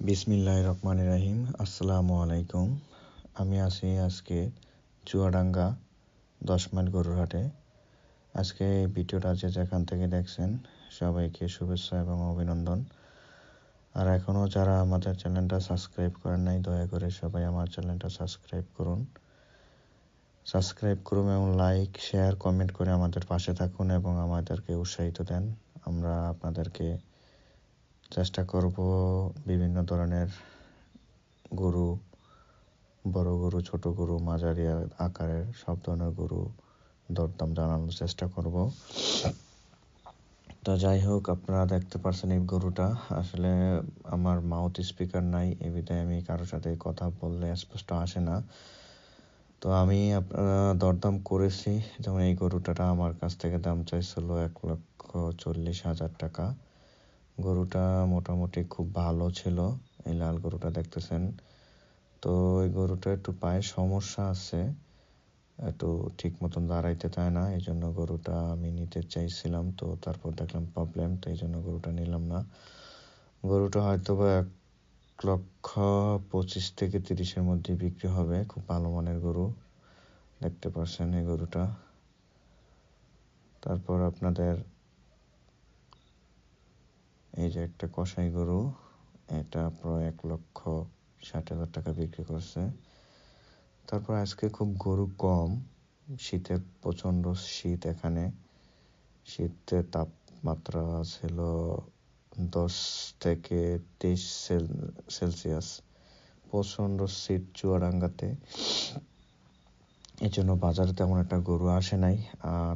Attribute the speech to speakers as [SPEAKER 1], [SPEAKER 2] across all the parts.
[SPEAKER 1] বিসমিল্লাহির রহমানির রহিম। আসসালামু আলাইকুম। আমি আছি আজকে চুয়াডাঙ্গা 10 মাইল গরুর হাটে। আজকে এই ভিডিওটা যেখান থেকে দেখছেন সবাইকে শুভেচ্ছা এবং অভিনন্দন। আর এখনও যারা আমাদের চ্যানেলটা সাবস্ক্রাইব করেন নাই, দয়া করে সবাই আমার চ্যানেলটা সাবস্ক্রাইব করুন এবং লাইক, শেয়ার, কমেন্ট করে আমাদের পাশে থাকুন এবং আমাদেরকে উৎসাহিত দেন। আমরা আপনাদেরকে চেষ্টা করব বিভিন্ন ধরনের গরু, বড় গরু, ছোট গরু, মাঝারি আকারের সব ধরনের গরু দরদাম জানানোর চেষ্টা করব। তো যাই হোক, আপনারা দেখতে পাচ্ছেন এই গরুটা আসলে আমার মাউথ স্পিকার নাই, এই বিধায় আমি কারোর সাথে কথা বললে স্পষ্ট আসে না। তো আমি দরদাম করেছি। যেমন এই গরুটা আমার কাছ থেকে দাম চাইছিল 1,40,000 টাকা। গরুটা মোটামুটি খুব ভালো ছিল। এই লাল গরুটা দেখতেছেন। তো এই গরুটা একটু পায়ে সমস্যা আছে, একটু ঠিক মতন দাঁড়াইতে চায় না, এই জন্য গরুটা আমি নিতে চাইছিলাম। তো তারপর দেখলাম প্রবলেম, তো এই জন্য গরুটা নিলাম না। গরুটা হয়তো বা 1,25,000 থেকে 30-এর মধ্যে বিক্রি হবে। খুব ভালো মানের গরু, দেখতে পাচ্ছেন এই গরুটা। তারপর আপনাদের এই যে একটা কসাই গরু, এটা প্রায় 1,60,000 টাকা বিক্রি করছে। তারপর আজকে খুব গরু কম, শীতে প্রচণ্ড শীত। এখানে শীতের তাপমাত্রা ছিল 10 থেকে 23 সেলসিয়াস। প্রচণ্ড শীত চুয়াডাঙ্গাতে, এই জন্য বাজারে তেমন একটা গরু আসে নাই।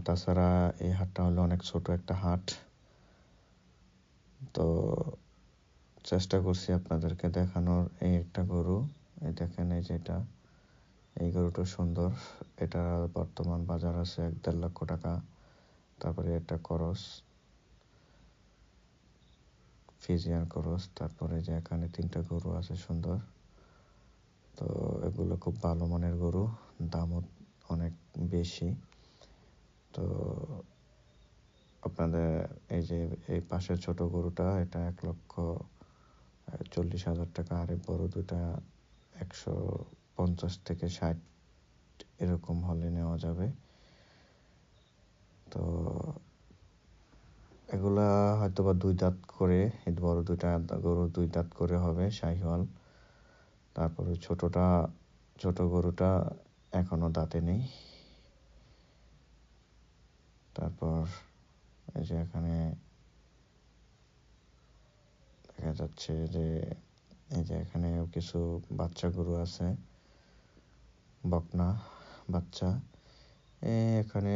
[SPEAKER 1] তাছাড়া এই হাটটা হলো অনেক ছোট একটা হাট। তো চেষ্টা করছি আপনাদেরকে দেখানোর। এই একটা গরু, এই দেখেন, এই যেটা, এই গরুটা সুন্দর। এটা বর্তমান বাজার আছে 1.5 লক্ষ টাকা। তারপরে একটা করস, ফিজিয়ান করস। তারপরে যে এখানে 3টা গরু আছে সুন্দর। তো এগুলো খুব ভালো মানের গরু, দামও অনেক বেশি। তো আপনাদের এই যে এই পাশের ছোট গরুটা, এটা 1,40,000 টাকা। আর এই বড় দুটা 150 থেকে 60 এরকম হলে নেওয়া যাবে। তো এগুলা হয়তো বা 2 দাঁত করে, এই বড় দুইটা গরু 2 দাঁত করে হবে, শাহিওয়াল। তারপরে ছোট গরুটা এখনো দাঁতে নেই। তারপর এই যে এখানে দেখা যাচ্ছে যে এই যে এখানে কিছু বাচ্চা গরু আছে, বকনা বাচ্চা। এখানে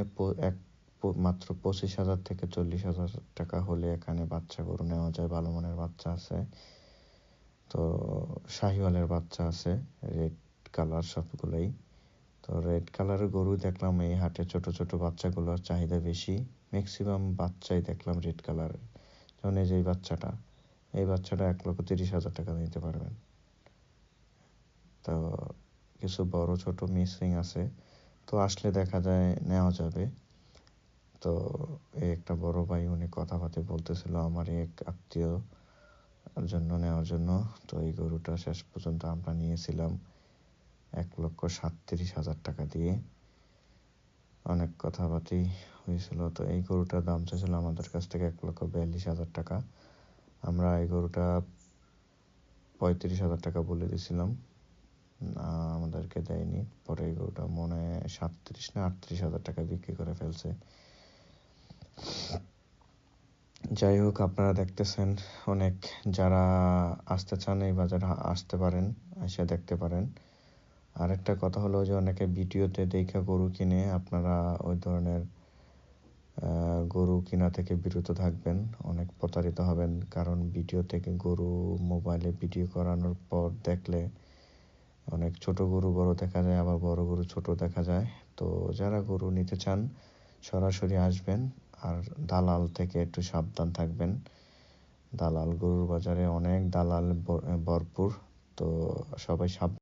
[SPEAKER 1] মাত্র 25,000 থেকে 40,000 টাকা হলে এখানে বাচ্চা গরু নেওয়া যায়। ভালো মানের বাচ্চা আছে। তো শাহিওয়ালের বাচ্চা আছে, রেড কালার সবগুলোই। তো রেড কালারের গরু দেখলাম এই হাটে, ছোট ছোট বাচ্চাগুলোর চাহিদা বেশি। ম্যাক্সিমাম বাচ্চাই দেখলাম রেড কালারের। যেমন এই যে এই বাচ্চাটা 1,30,000 টাকা নিতে পারবেন। তো কিছু বড় ছোট মিসিং আছে, তো আসলে দেখা যায় নেওয়া যাবে। তো এই একটা বড় ভাই, উনি কথাবার্তা বলতেছিল আমার এক আত্মীয় জন্য নেওয়ার জন্য। তো এই গরুটা শেষ পর্যন্ত আমরা নিয়েছিলাম 1,37,000 টাকা দিয়ে। অনেক কথাবার্তা হয়েছিল। তো এই গরুটার দাম চাইছিল আমাদের কাছ থেকে 1,42,000 টাকা। আমরা এই গরুটা 35,000 টাকা বলে দিয়েছিলাম, আমাদেরকে দেয়নি। পরে এই গরুটা মনে হয় 37 না 38,000 টাকা বিক্রি করে ফেলছে। যাই হোক, আপনারা দেখতেছেন অনেক, যারা আসতে চান এই বাজারে আসতে পারেন, এসে দেখতে পারেন। আরেকটা কথা হলো যে অনেকে ভিডিওতে দেখে গরু কিনে, আপনারা ওই ধরনের গরু কিনা থেকে বিরত থাকবেন, অনেক প্রতারিত হবেন। কারণ ভিডিও থেকে গরু, মোবাইলে ভিডিও করানোর পর দেখলে অনেক ছোট গরু বড় দেখা যায়, আবার বড় গরু ছোট দেখা যায়। তো যারা গরু নিতে চান সরাসরি আসবেন, আর দালাল থেকে একটু সাবধান থাকবেন। গরুর বাজারে অনেক দালাল ভরপুর। তো সবাই সাবধান।